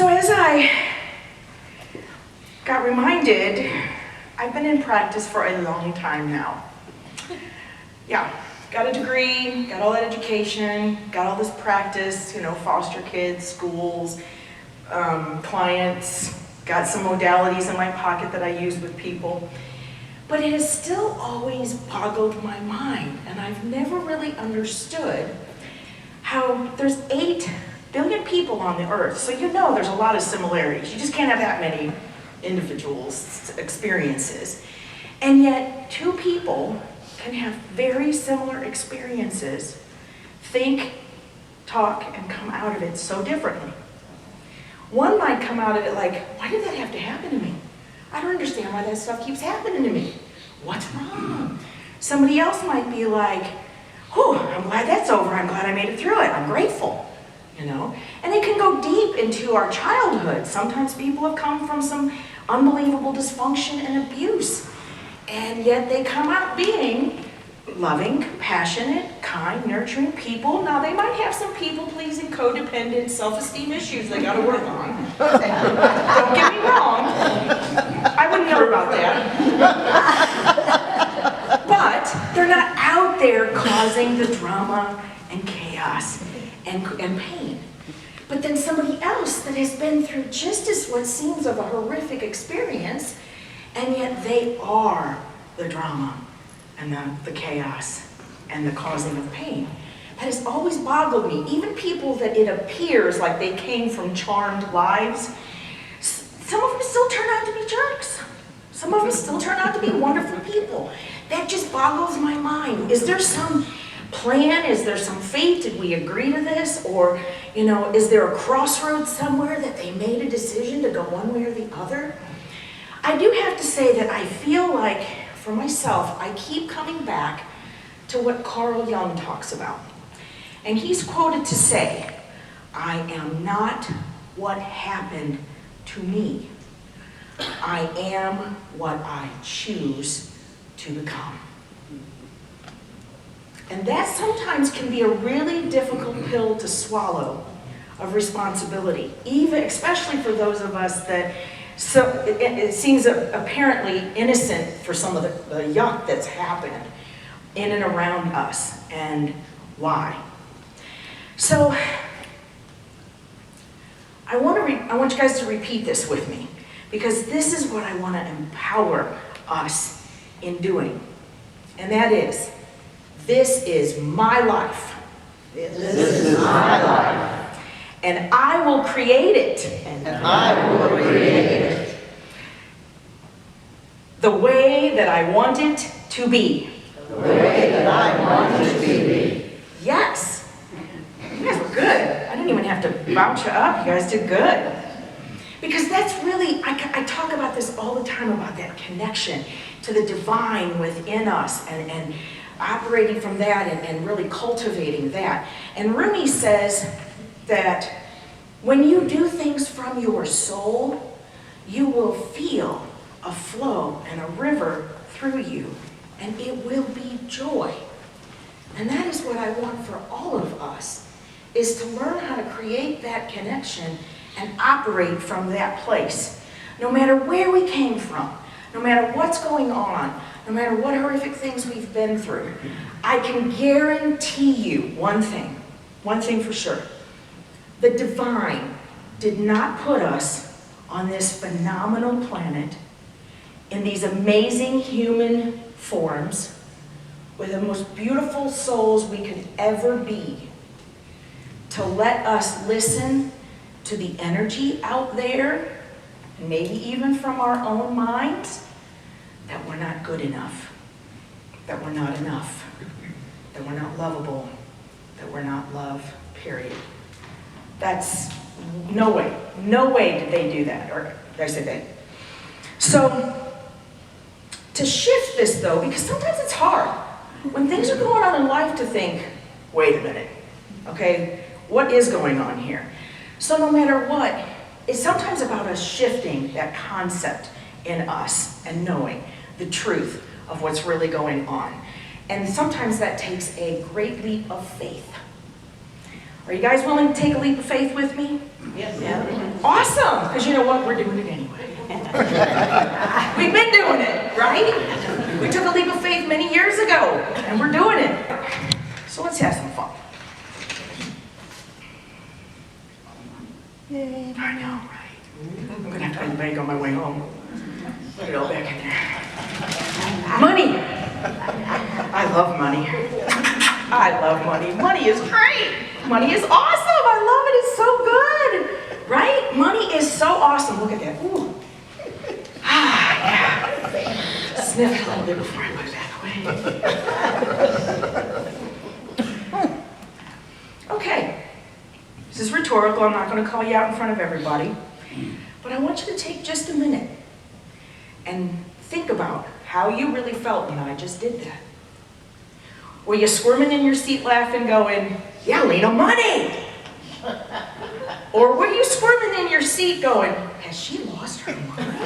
So as I got reminded, I've been in practice for a long time now. Yeah, got a degree, got all that education, got all this practice, foster kids, schools, clients, got some modalities in my pocket that I use with people. But it has still always boggled my mind, and I've never really understood how there's 8 billion people on the earth, so there's a lot of similarities. You just can't have that many individuals' experiences. And yet, 2 people can have very similar experiences, think, talk, and come out of it so differently. One might come out of it like, why did that have to happen to me? I don't understand why that stuff keeps happening to me. What's wrong? Somebody else might be like, whew, I'm glad that's over. I'm glad I made it through it. I'm grateful. And it can go deep into our childhood. Sometimes people have come from some unbelievable dysfunction and abuse, and yet they come out being loving, compassionate, kind, nurturing people. Now, they might have some people-pleasing, codependent, self-esteem issues they got to work on. Don't get me wrong. I wouldn't know about that. But they're not out there causing the drama and chaos and pain. But then somebody else that has been through just as what seems of a horrific experience, and yet they are the drama and the chaos and the causing of pain. That has always boggled me. Even people that it appears like they came from charmed lives, some of them still turn out to be jerks. Some of them still turn out to be wonderful people. That just boggles my mind. Is there some plan? Is there some fate? Did we agree to this? Or, is there a crossroads somewhere that they made a decision to go one way or the other? I do have to say that I feel like, for myself, I keep coming back to what Carl Jung talks about. And he's quoted to say, I am not what happened to me. I am what I choose to become. And that sometimes can be a really difficult pill to swallow of responsibility, especially for those of us that it seems apparently innocent for some of the yuck that's happened in and around us, and why. So I want you guys to repeat this with me, because this is what I want to empower us in doing. And that is, this is my life. This is my life. And I will create it. And I will create it. The way that I want it to be. The way that I want it to be. Yes. You guys were good. I didn't even have to bounce you up. You guys did good. Because that's really, I talk about this all the time, about that connection to the divine within us and operating from that and really cultivating that. And Rumi says that when you do things from your soul, you will feel a flow and a river through you, and it will be joy. And that is what I want for all of us, is to learn how to create that connection and operate from that place. No matter where we came from, no matter what's going on, no matter what horrific things we've been through, I can guarantee you one thing for sure. The divine did not put us on this phenomenal planet in these amazing human forms with the most beautiful souls we could ever be to let us listen to the energy out there, and maybe even from our own minds, that we're not good enough, that we're not enough, that we're not lovable, that we're not love, period. That's no way did they do that, or did I say they? So, to shift this though, because sometimes it's hard, when things are going on in life, to think, wait a minute, okay, what is going on here? So no matter what, it's sometimes about us shifting that concept in us and knowing the truth of what's really going on. And sometimes that takes a great leap of faith. Are you guys willing to take a leap of faith with me? Yes. Yeah. Awesome. because you know what? We're doing it anyway. We've been doing it, right? We took a leap of faith many years ago, and we're doing it. So let's have some fun. Yay. I know, right? I'm going to have to go to the bank on my way home. Put it all back in there. Money! I love money. I love money. Money is great. Money is awesome. I love it. It's so good. Right? Money is so awesome. Look at that. Ooh. Ah, yeah. Sniff it a little bit before I put it back away. Okay. This is rhetorical. I'm not going to call you out in front of everybody. But I want you to take just a minute and think about how you really felt when I just did that. Were you squirming in your seat laughing going, yeah, Lena, money? Or were you squirming in your seat going, has she lost her mind?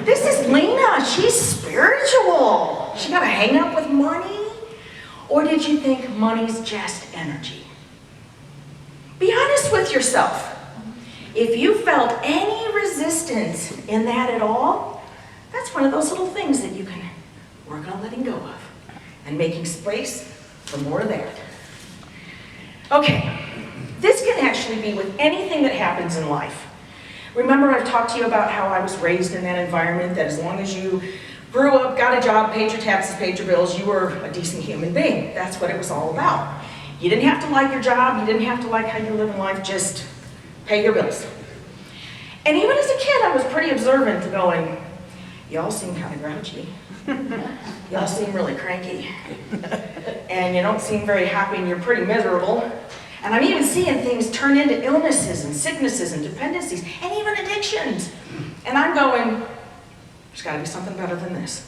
This is Lena, she's spiritual. She got a hang up with money? Or did you think money's just energy? Be honest with yourself. If you felt any resistance in that at all, that's one of those little things that you can work on letting go of and making space for more of that. Okay, this can actually be with anything that happens in life. Remember, I've talked to you about how I was raised in that environment, that as long as you grew up, got a job, paid your taxes, paid your bills, you were a decent human being. That's what it was all about. You didn't have to like your job, you didn't have to like how you live in life, just pay your bills. And even as a kid, I was pretty observant to going, y'all seem kind of grouchy. Y'all seem really cranky. And you don't seem very happy and you're pretty miserable. And I'm even seeing things turn into illnesses and sicknesses and dependencies and even addictions. And I'm going, there's got to be something better than this.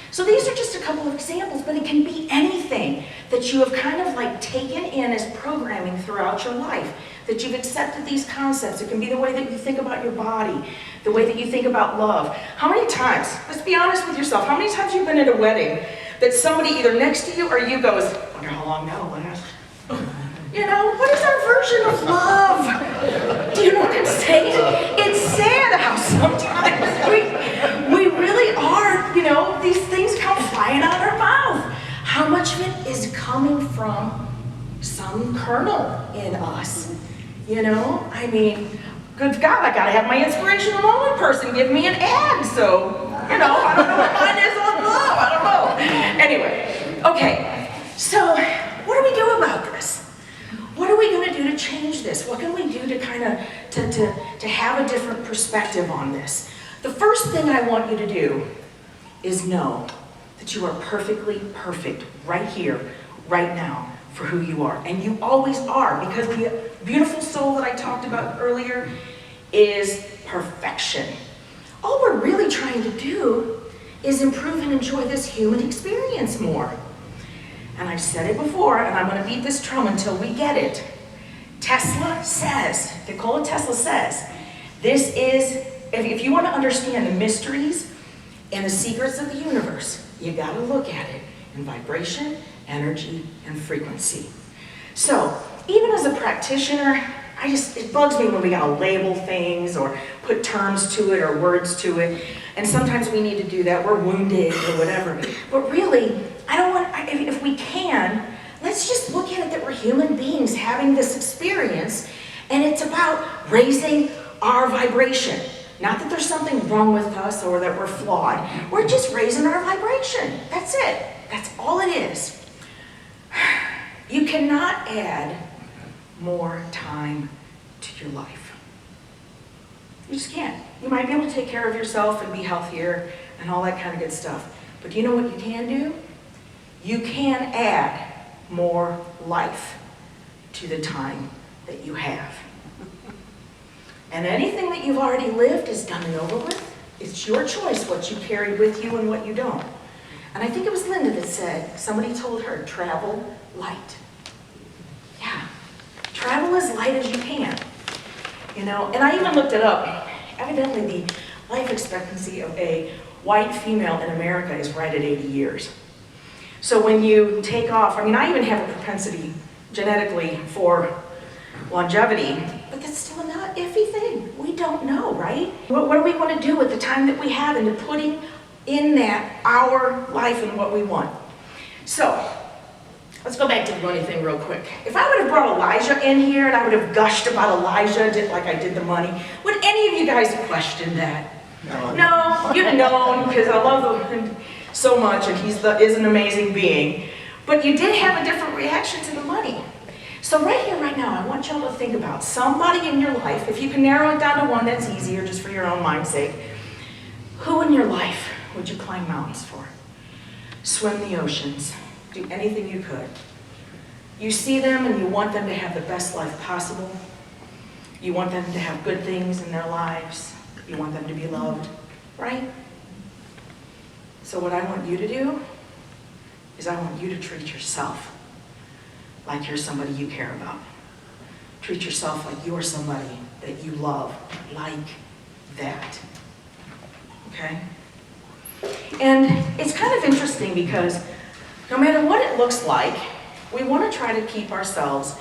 So these are just a couple of examples, but it can be anything that you have kind of like taken in as programming throughout your life, that you've accepted these concepts. It can be the way that you think about your body, the way that you think about love. How many times, let's be honest with yourself, how many times you've been at a wedding that somebody either next to you or you goes, I wonder how long that'll last. You know, what is our version of love? Do you know what I'm saying? It's sad how sometimes we really are, you know, these things come flying out of our mouth. How much of it is coming from some kernel in us? You know, I mean, good God, I gotta have my inspirational moment person give me an ad, so, you know, I don't know what mine is on love, I don't know. Anyway, okay, so what do we do about this? What are we going to do to change this? What can we do to kind of, to have a different perspective on this? The first thing I want you to do is know that you are perfectly perfect right here, right now, for who you are. And you always are, because the beautiful soul that I talked about earlier is perfection. All we're really trying to do is improve and enjoy this human experience more. And I've said it before, and I'm going to beat this drum until we get it. Tesla says, Nikola Tesla says, this is, if you want to understand the mysteries and the secrets of the universe, you got to look at it in vibration, energy, and frequency. So, even as a practitioner, it bugs me when we got to label things or put terms to it or words to it. And sometimes we need to do that. We're wounded or whatever. But really, if we can, let's just look at it that we're human beings having this experience, and it's about raising our vibration. Not that there's something wrong with us or that we're flawed. We're just raising our vibration. That's it. That's all it is. You cannot add more time to your life. You just can't. You might be able to take care of yourself and be healthier and all that kind of good stuff. But do you know what you can do? You can add more life to the time that you have. And anything that you've already lived is done and over with. It's your choice what you carry with you and what you don't. And I think it was Linda that said, somebody told her, travel light. Yeah, travel as light as you can. You know, and I even looked it up. Evidently the life expectancy of a white female in America is right at 80 years. So when you take off, I mean, I even have a propensity genetically for longevity, but that's still not an iffy thing. don't know, right? What do we want to do with the time that we have into putting in that our life and what we want? So, let's go back to the money thing real quick. If I would have brought Elijah in here and I would have gushed about Elijah like I did the money, would any of you guys question that? No, you'd have known, because I love him so much and he is an amazing being. But you did have a different reaction to the money. So right here, right now, I want y'all to think about somebody in your life. If you can narrow it down to one, that's easier, just for your own mind's sake. Who in your life would you climb mountains for? Swim the oceans. Do anything you could. You see them and you want them to have the best life possible. You want them to have good things in their lives. You want them to be loved, right? So what I want you to do is I want you to treat yourself like you're somebody you care about. Treat yourself like you're somebody that you love, like that. Okay? And it's kind of interesting because no matter what it looks like, we want to try to keep ourselves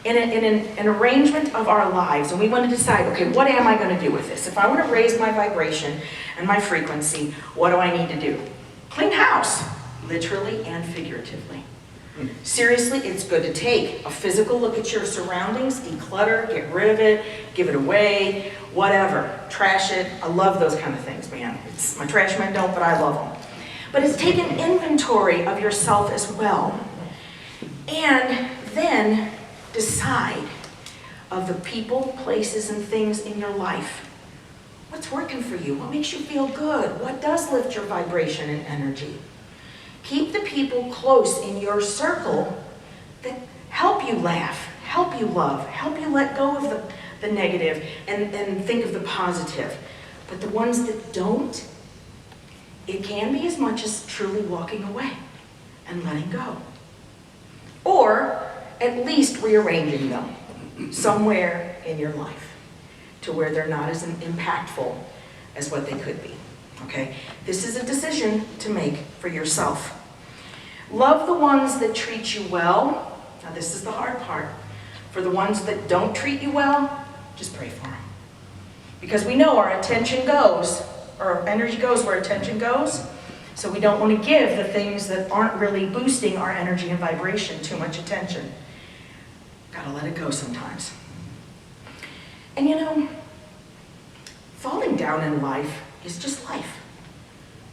in an arrangement of our lives, and we want to decide, okay, what am I going to do with this? If I want to raise my vibration and my frequency, what do I need to do? Clean house, literally and figuratively. Seriously, it's good to take a physical look at your surroundings, declutter, get rid of it, give it away, whatever, trash it. I love those kind of things, man. My trash men don't, but I love them. But it's taking inventory of yourself as well. And then decide of the people, places, and things in your life. What's working for you? What makes you feel good? What does lift your vibration and energy? Keep the people close in your circle that help you laugh, help you love, help you let go of the negative and think of the positive. But the ones that don't, it can be as much as truly walking away and letting go. Or at least rearranging them somewhere in your life to where they're not as impactful as what they could be. Okay? This is a decision to make for yourself. Love the ones that treat you well. Now this is the hard part. For the ones that don't treat you well, just pray for them. Because we know our attention goes, or our energy goes where attention goes. So we don't want to give the things that aren't really boosting our energy and vibration too much attention. Gotta let it go sometimes. And you know, falling down in life is just life.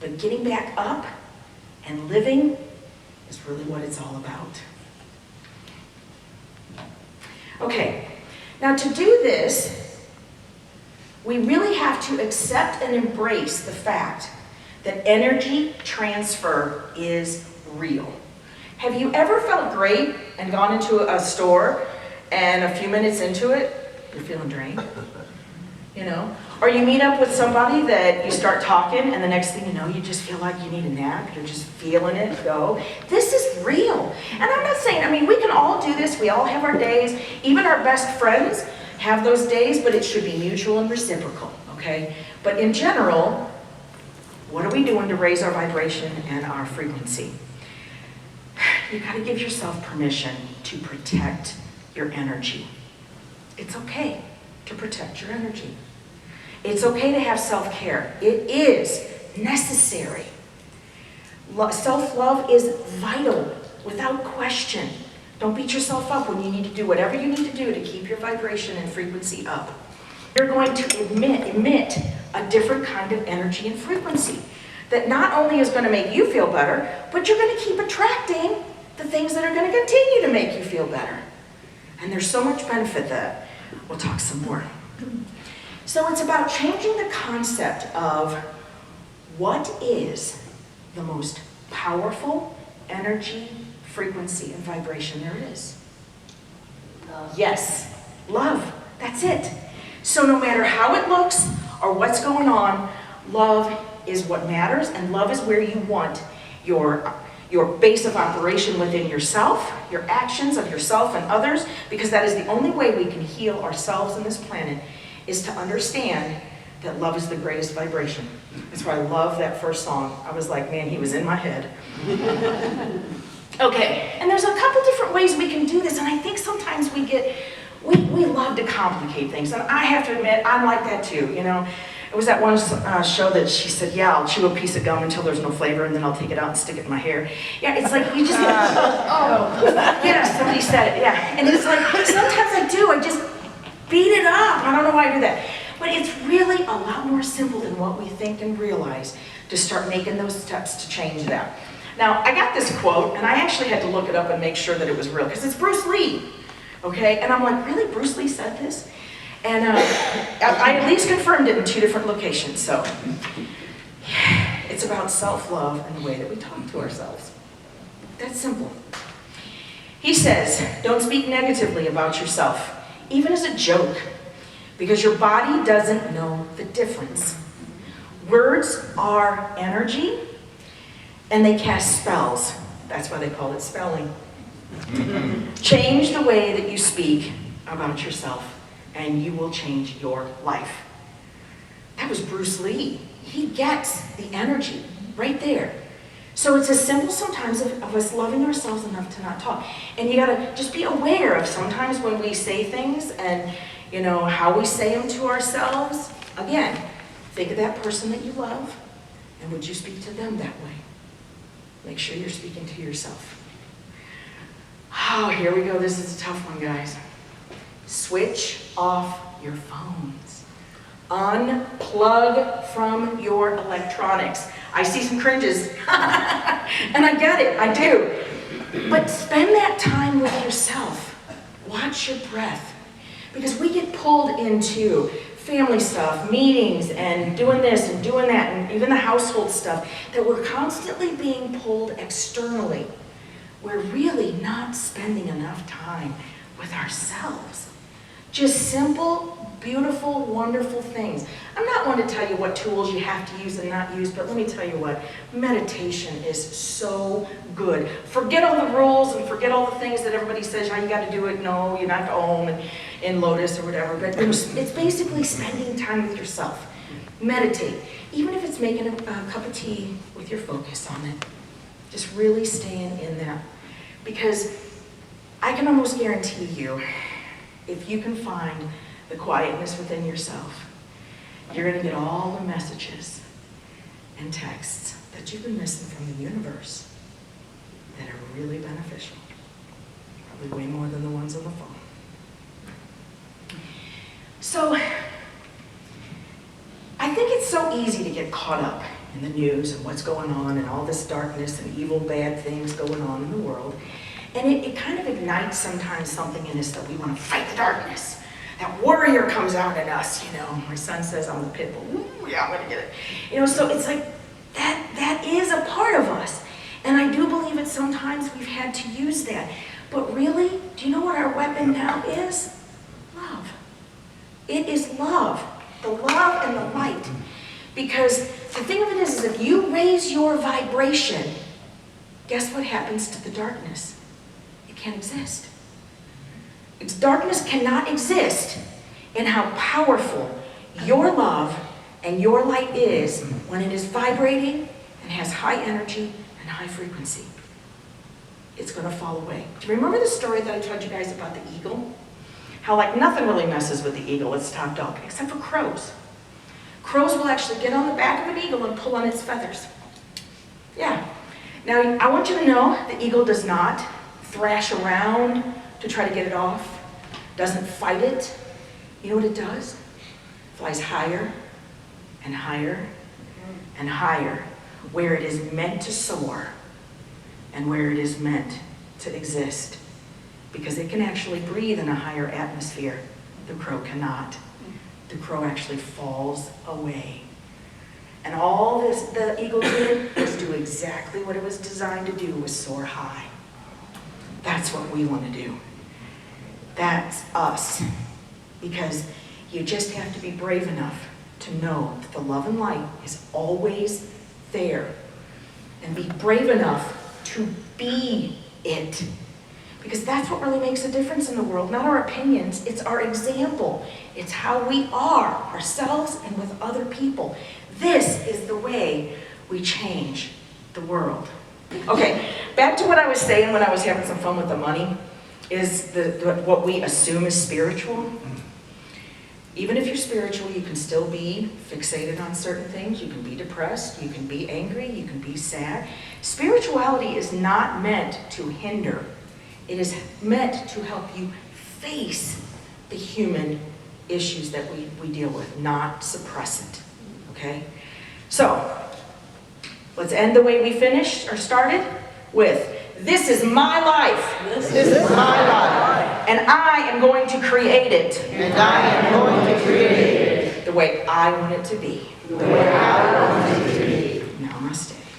But getting back up and living is really what it's all about. Okay, now to do this, we really have to accept and embrace the fact that energy transfer is real. Have you ever felt great and gone into a store and a few minutes into it, you're feeling drained? You know? Or you meet up with somebody that you start talking and the next thing you know, you just feel like you need a nap. You're just feeling it go. This is real. And I'm not saying, I mean, we can all do this. We all have our days. Even our best friends have those days, but it should be mutual and reciprocal, okay? But in general, what are we doing to raise our vibration and our frequency? You got to give yourself permission to protect your energy. It's okay to protect your energy. It's okay to have self-care. It is necessary. Self-love is vital, without question. Don't beat yourself up when you need to do whatever you need to do to keep your vibration and frequency up. You're going to emit a different kind of energy and frequency that not only is going to make you feel better, but you're going to keep attracting the things that are going to continue to make you feel better. And there's so much benefit that we'll talk some more. So it's about changing the concept of what is the most powerful energy, frequency, and vibration there is. Love. Yes, love. That's it. So no matter how it looks or what's going on, love is what matters, and love is where you want your base of operation within yourself, your actions of yourself and others, because that is the only way we can heal ourselves on this planet, is to understand that love is the greatest vibration. That's why I love that first song. I was like, man, he was in my head. Okay, and there's a couple different ways we can do this, and I think sometimes we We love to complicate things, and I have to admit, I'm like that too, you know. It was that one show that she said, yeah, I'll chew a piece of gum until there's no flavor, and then I'll take it out and stick it in my hair. Yeah, it's like, you just, yeah, somebody said it, yeah. And it's like, sometimes I do, I just beat it up. I don't know why I do that. But it's really a lot more simple than what we think and realize to start making those steps to change that. Now, I got this quote, and I actually had to look it up and make sure that it was real, because it's Bruce Lee, okay? And I'm like, really, Bruce Lee said this? And I at least confirmed it in 2 different locations, so. It's about self-love and the way that we talk to ourselves. That's simple. He says, don't speak negatively about yourself, even as a joke, because your body doesn't know the difference. Words are energy, and they cast spells. That's why they call it spelling. Change the way that you speak about yourself, and you will change your life. That was Bruce Lee. He gets the energy right there. So it's as simple sometimes of us loving ourselves enough to not talk. And you gotta just be aware of sometimes when we say things and, you know, how we say them to ourselves. Again, think of that person that you love, and would you speak to them that way? Make sure you're speaking to yourself. Oh, here we go. This is a tough one, guys. Switch off your phones. Unplug from your electronics. I see some cringes, and I get it, I do. But spend that time with yourself. Watch your breath. Because we get pulled into family stuff, meetings, and doing this and doing that, and even the household stuff, that we're constantly being pulled externally. We're really not spending enough time with ourselves. Just simple, beautiful, wonderful things. I'm not one to tell you what tools you have to use and not use, but let me tell you what, meditation is so good. Forget all the rules and forget all the things that everybody says, how you got to do it. No, you're not to Om and in Lotus or whatever, but it's basically spending time with yourself. Meditate. Even if it's making a cup of tea with your focus on it. Just really staying in that. Because I can almost guarantee you, if you can find the quietness within yourself, you're going to get all the messages and texts that you've been missing from the universe that are really beneficial. Probably way more than the ones on the phone. So, I think it's so easy to get caught up in the news and what's going on and all this darkness and evil, bad things going on in the world. And it kind of ignites sometimes something in us that we want to fight the darkness. That warrior comes out in us, you know. My son says I'm the pit bull. Ooh, yeah, I'm going to get it. You know, so it's like that is a part of us. And I do believe that sometimes we've had to use that. But really, do you know what our weapon now is? Love. It is love. The love and the light. Because the thing of it is if you raise your vibration, guess what happens to the darkness? It can't exist. Darkness cannot exist in how powerful your love and your light is when it is vibrating and has high energy and high frequency. It's going to fall away. Do you remember the story that I told you guys about the eagle? How like nothing really messes with the eagle, its top dog, except for crows. Crows will actually get on the back of an eagle and pull on its feathers. Yeah. Now, I want you to know the eagle does not thrash around to try to get it off. Doesn't fight it. You know what it does? Flies higher and higher and higher, where it is meant to soar and where it is meant to exist. Because it can actually breathe in a higher atmosphere. The crow cannot. The crow actually falls away. And all this the eagle did was do exactly what it was designed to do, was soar high. That's what we want to do. That's us. Because you just have to be brave enough to know that the love and light is always there. And be brave enough to be it. Because that's what really makes a difference in the world. Not our opinions, it's our example. It's how we are, ourselves and with other people. This is the way we change the world. Okay, back to what I was saying when I was having some fun with the money. is what we assume is spiritual. Even if you're spiritual, you can still be fixated on certain things. You can be depressed, you can be angry, you can be sad. Spirituality is not meant to hinder. It is meant to help you face the human issues that we deal with, not suppress it, okay? So, let's end the way we finished or started with, this is my life. This is my life. And I am going to create it. And I am going to create it The way I want it to be. the way I want it to be.